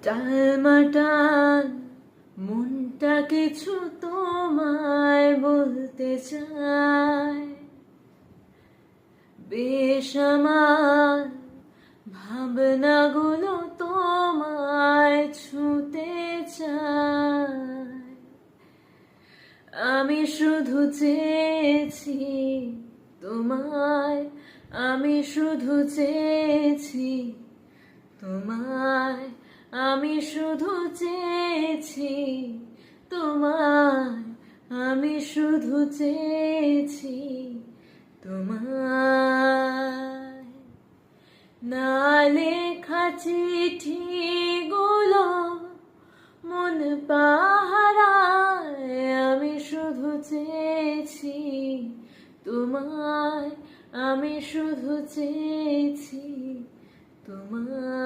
টালমাটাল মনটা কিছু তোমায় বলতে চায়, বেসামাল ভাবনাগুলো তোমায় ছুঁতে চায়। আমি শুধু চেয়েছি তোমায়, আমি শুধু চেয়েছি তোমায়, আমি শুধু চেয়েছি তোমায়, আমি শুধু চেয়েছি তোমায়। না লেখা চিঠিগুলো মন পাহারায়, আমি শুধু চেয়েছি তোমায়, আমি শুধু চেয়েছি তোমায়।